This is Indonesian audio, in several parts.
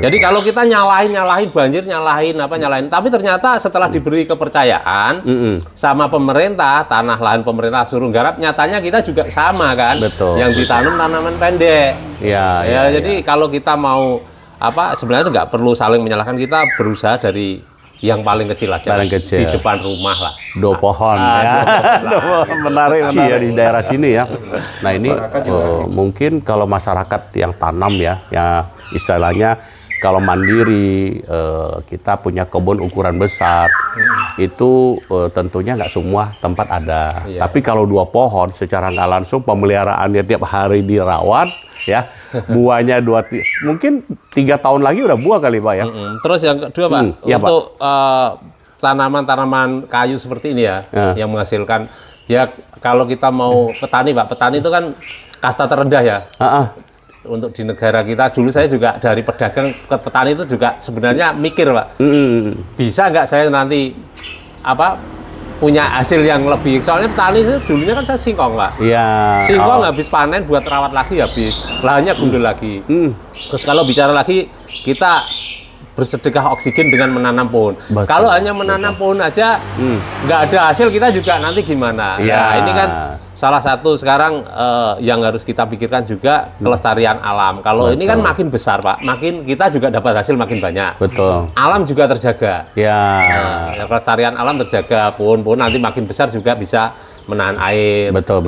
Jadi kalau kita nyalahin banjir, nyalahin, tapi ternyata setelah diberi kepercayaan sama pemerintah, tanah lahan pemerintah suruh garap, nyatanya kita juga sama kan, Betul, yang ditanam tanaman pendek. Ya, Jadi kalau kita mau sebenarnya nggak perlu saling menyalahkan, kita berusaha dari yang paling kecil aja, paling kecil. di depan rumah lah. Pohon ya. Menarik ya di daerah sini ya. Nah ini mungkin kalau masyarakat yang tanam ya istilahnya kalau mandiri, kita punya kebun ukuran besar, itu tentunya nggak semua tempat ada. Tapi kalau 2 pohon secara nggak langsung pemeliharaannya tiap hari dirawat, ya buahnya mungkin 3 tahun lagi udah buah kali Pak ya. Terus yang kedua Pak, ya, untuk tanaman-tanaman kayu seperti ini ya, yang menghasilkan, ya kalau kita mau petani Pak, petani itu kan kasta terendah ya. Untuk di negara kita, dulu saya juga dari pedagang ke petani itu juga sebenarnya mikir Pak, bisa nggak saya nanti punya hasil yang lebih, soalnya petani itu dulunya kan saya singkong Pak. Singkong habis panen buat rawat lagi habis, lahannya gundul lagi. Terus kalau bicara lagi, kita bersedekah oksigen dengan menanam pohon. Kalau hanya menanam pohon aja nggak ada hasil, kita juga nanti gimana? Nah, ini kan salah satu sekarang yang harus kita pikirkan juga kelestarian alam. Kalau ini kan makin besar Pak, makin kita juga dapat hasil makin banyak. Alam juga terjaga. Kelestarian alam terjaga, pohon-pohon nanti makin besar juga bisa menahan air. Betul.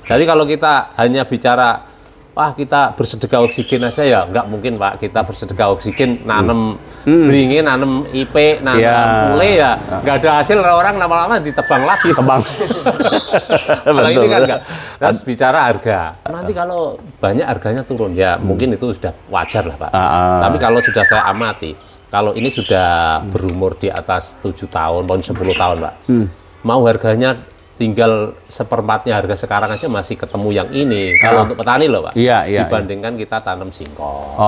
Jadi kalau kita hanya bicara kita bersedekah oksigen aja ya nggak mungkin Pak. Kita bersedekah oksigen, nanam beringin, nanam ipe, nanam pule ya nggak ada hasil, orang lama-lama ditebang lagi. Kalau ini kan nggak. Terus bicara harga, nanti kalau banyak harganya turun ya mungkin itu sudah wajar lah Pak. Tapi kalau sudah saya amati, kalau ini sudah berumur di atas 7 tahun, 10 tahun Pak, mau harganya tinggal seperempatnya harga sekarang aja masih ketemu yang ini. Kalau untuk petani loh Pak, dibandingkan kita tanam singkong.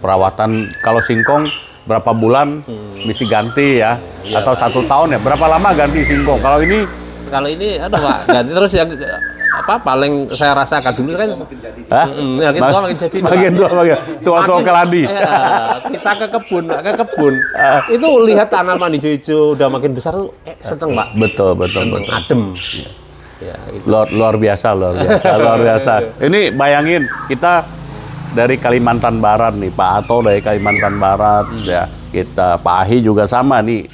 Perawatan kalau singkong berapa bulan mesti ganti ya, atau 1 tahun ya, berapa lama ganti singkong? Kalau ini Pak, ganti terus yang paling saya rasakan dulu kan makin tua keladi. Kita ke kebun, itu lihat tanaman hijau-hijau udah makin besar tuh seneng Pak. Betul. Adem. Luar biasa. Ini bayangin kita dari Kalimantan Barat nih, Pak Ato dari Kalimantan Barat ya, kita Pak Ahi juga sama nih.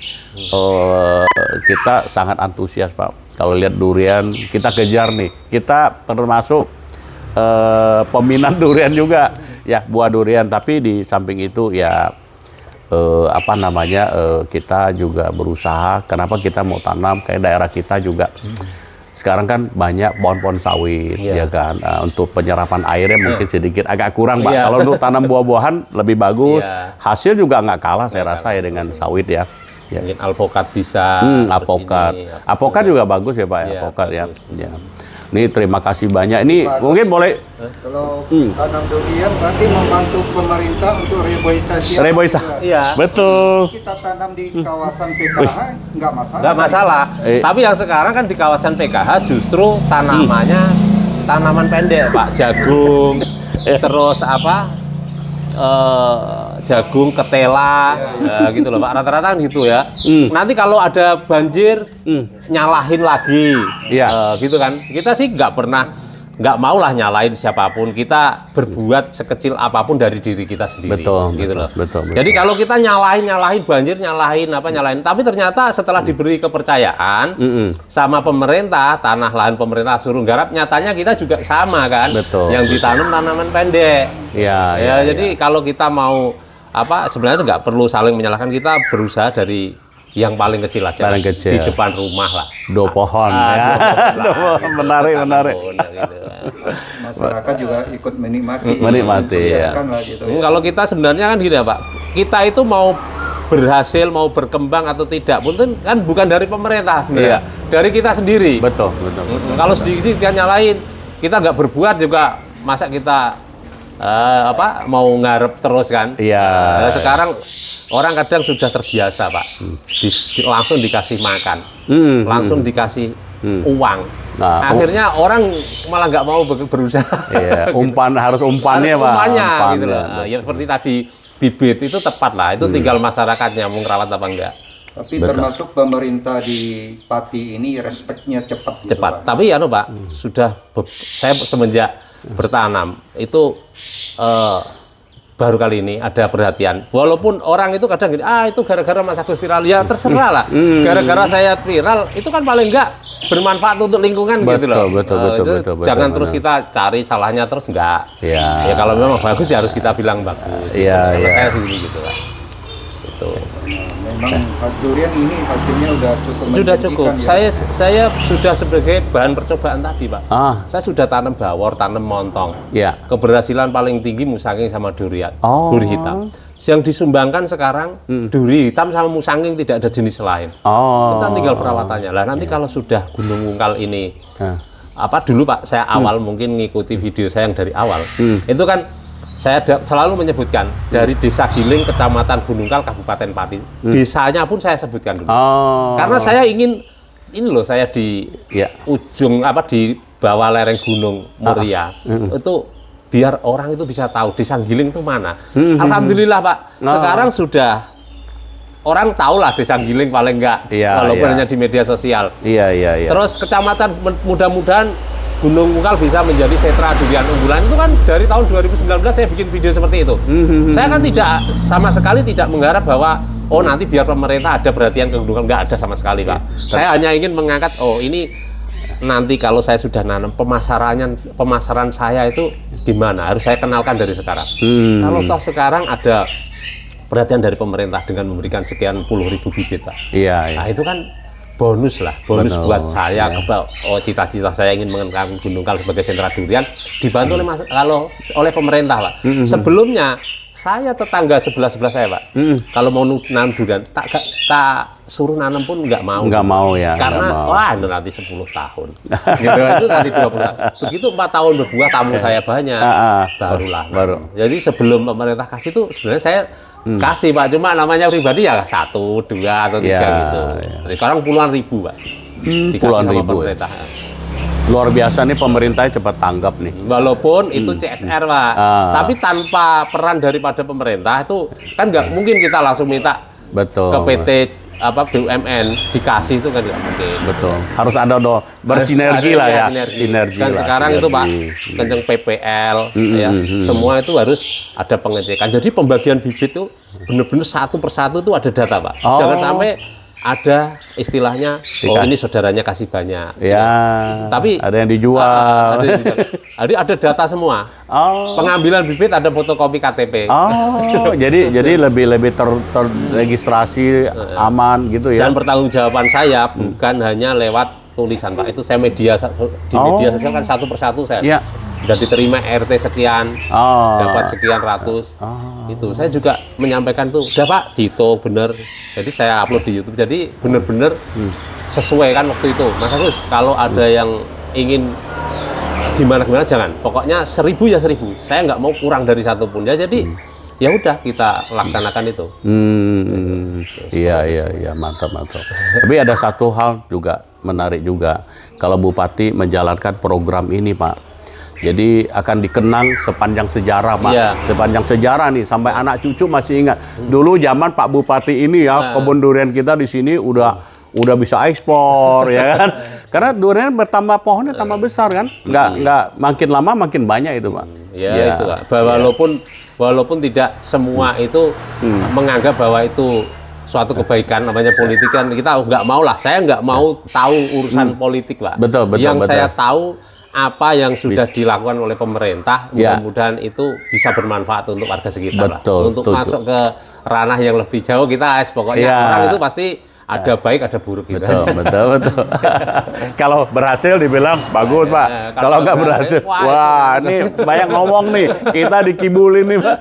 Kita sangat antusias Pak. Kalau lihat durian, kita kejar nih. Kita termasuk peminat durian juga, ya buah durian. Tapi di samping itu ya kita juga berusaha. Kenapa kita mau tanam kayak daerah kita juga. Sekarang kan banyak pohon-pohon sawit, ya kan. Untuk penyerapan airnya mungkin sedikit agak kurang, Pak. Kalau untuk tanam buah-buahan lebih bagus. Hasil juga nggak kalah, saya rasa ya dengan sawit ya. Mungkin alpokat bisa. Alpokat juga bagus ya Pak. Alpokat ya. Ini terima kasih banyak. Ini bagus. Mungkin boleh. Kalau tanam durian berarti membantu pemerintah untuk reboisasi. Iya. Betul. Kita tanam di kawasan PKH nggak masalah. Nggak masalah. Tapi yang sekarang kan di kawasan PKH justru tanamannya tanaman pendek Pak, jagung, terus jagung, ketela, gitu loh Pak. Rata-rata kan gitu ya. Nanti kalau ada banjir, nyalahin lagi, gitu kan. Kita sih nggak mau lah nyalahin siapapun. Kita berbuat sekecil apapun dari diri kita sendiri. Betul. Jadi kalau kita nyalahin banjir, nyalahin. Tapi ternyata setelah diberi kepercayaan sama pemerintah, tanah lahan pemerintah suruh garap, nyatanya kita juga sama kan. Yang ditanam tanaman pendek. Jadi kalau kita mau sebenarnya nggak perlu saling menyalahkan, kita berusaha dari yang paling kecil aja, di depan rumah lah. 2 pohon ya. Menarik. Masyarakat juga ikut menikmati ya. Gitu, Kalau kita sebenarnya kan gini ya Pak, kita itu mau berhasil, mau berkembang atau tidak pun kan bukan dari pemerintah sebenarnya, dari kita sendiri. Betul. Kalau sedikit kita nyalain, kita nggak berbuat juga, masa kita mau ngarep terus kan? Nah, sekarang orang kadang sudah terbiasa Pak, langsung dikasih makan, langsung dikasih uang, Nah, akhirnya orang malah nggak mau berusaha. Iya, harus umpannya, Pak. Umpannya Umpan, gitu loh. Ya seperti tadi bibit itu tepat lah, itu tinggal masyarakatnya mau ngerawat apa enggak. Tapi termasuk pemerintah di Pati ini respeknya cepat. Gitu, Cepat. Pak. Tapi ya Pak, saya semenjak bertanam itu baru kali ini ada perhatian. Walaupun orang itu kadang gini, itu gara-gara Mas Agus viral. Ya terserah lah. Gara-gara saya viral, itu kan paling enggak bermanfaat untuk lingkungan gitu loh. Betul. Jangan terus kita cari salahnya terus enggak. Ya. Ya kalau memang bagus ya harus kita bilang bagus. Iya, Kalau iya. saya sih gitu lah. Itu. Memang durian ini hasilnya udah cukup Sudah menjanjikan, cukup. ya. Saya sudah sebagai bahan percobaan tadi, Pak. Saya sudah tanam bawor, tanam montong. Ya. Keberhasilan paling tinggi musangking sama durian, Oh. duri hitam. Yang disumbangkan sekarang duri hitam sama musangking, tidak ada jenis lain. Kita tinggal perawatannya. Lah nanti kalau sudah Gunung Wungkal ini dulu Pak, saya awal mungkin ngikuti video saya yang dari awal. Itu kan saya selalu menyebutkan dari Desa Giling, Kecamatan Gunungkal, Kabupaten Pati. Desanya pun saya sebutkan dulu. Karena saya ingin ini loh, saya di ujung di bawah lereng Gunung Muria. Itu biar orang itu bisa tahu Desa Giling itu mana. Alhamdulillah Pak, sekarang sudah orang tahu lah Desa Giling paling enggak, walaupun hanya di media sosial. Iya. Terus kecamatan, mudah-mudahan Gunung Wungkal bisa menjadi sentra durian unggulan. Itu kan dari tahun 2019 saya bikin video seperti itu. Saya kan tidak sama sekali tidak mengharap bahwa nanti biar pemerintah ada perhatian ke Gunung Wungkal, nggak ada sama sekali Pak. Saya hanya ingin mengangkat ini nanti kalau saya sudah nanam, pemasaran saya itu gimana, harus saya kenalkan dari sekarang. Kalau toh sekarang ada perhatian dari pemerintah dengan memberikan sekian puluh ribu bibit Pak. Nah itu kan bonus buat saya. Cita-cita saya ingin mengenalkan Gunung Wungkal sebagai sentra durian dibantu oleh pemerintah Pak. Sebelumnya saya tetangga sebelah saya Pak, kalau mau nanam durian tak suruh nanam pun nggak mau ya, karena nanti 10 tahun gitu, itu nanti 20 tahun begitu 4 tahun berbuah, tamu saya banyak, baru. Jadi sebelum pemerintah kasih itu sebenarnya saya kasih Pak, cuma namanya pribadi ya 1, 2 atau 3 gitu. Sekarang puluhan ribu Pak, dikasih puluhan sama ribu pemerintah. Luar biasa nih, pemerintahnya cepat tanggap nih. Walaupun itu CSR Pak, tapi tanpa peran daripada pemerintah itu kan nggak mungkin kita langsung minta ke PT BUMN dikasih, itu kan nggak mungkin. Betul. Harus ada bersinergi lah ya. Sinergi. Dan sekarang itu Pak, kenceng PPL, semua itu harus ada pengecekan. Jadi pembagian bibit itu benar-benar satu persatu itu ada data Pak. Jangan sampai ada istilahnya, ini saudaranya kasih banyak. Tapi ada yang dijual. Ada data semua. Pengambilan bibit ada fotokopi KTP. Jadi lebih terregistrasi aman gitu ya. Dan pertanggungjawaban saya bukan hanya lewat tulisan Pak. Itu saya media sosial kan satu persatu saya. Dan diterima RT sekian, dapat sekian ratus. Itu saya juga menyampaikan tuh, udah Pak, Dito bener. Jadi saya upload di YouTube. Jadi bener-bener sesuai kan waktu itu. Mas Agus, kalau ada yang ingin gimana jangan. Pokoknya 1000 ya 1000. Saya nggak mau kurang dari satu pun ya. Jadi ya udah kita laksanakan itu. Iya, mantap. Tapi ada satu hal juga menarik juga, kalau Bupati menjalankan program ini Pak. Jadi akan dikenang sepanjang sejarah Pak. Sepanjang sejarah nih, sampai anak cucu masih ingat. Dulu zaman Pak Bupati ini ya, kebun durian kita di sini udah bisa ekspor ya kan. Karena durian bertambah, pohonnya tambah besar kan. Nggak makin lama makin banyak itu Pak. Itu Pak. Walaupun tidak semua itu menganggap bahwa itu suatu kebaikan, namanya politik kan, kita nggak mau lah. Saya nggak mau tahu urusan politik Pak. Betul. Yang saya tahu apa yang sudah dilakukan oleh pemerintah, mudah-mudahan itu bisa bermanfaat untuk warga sekitar. Untuk masuk ke ranah yang lebih jauh, kita pokoknya orang itu pasti ada baik ada buruk gitu. Betul. Kalau berhasil dibilang bagus Pak. Kalau nggak berhasil, wah ini banyak ngomong nih, kita dikibulin nih Pak.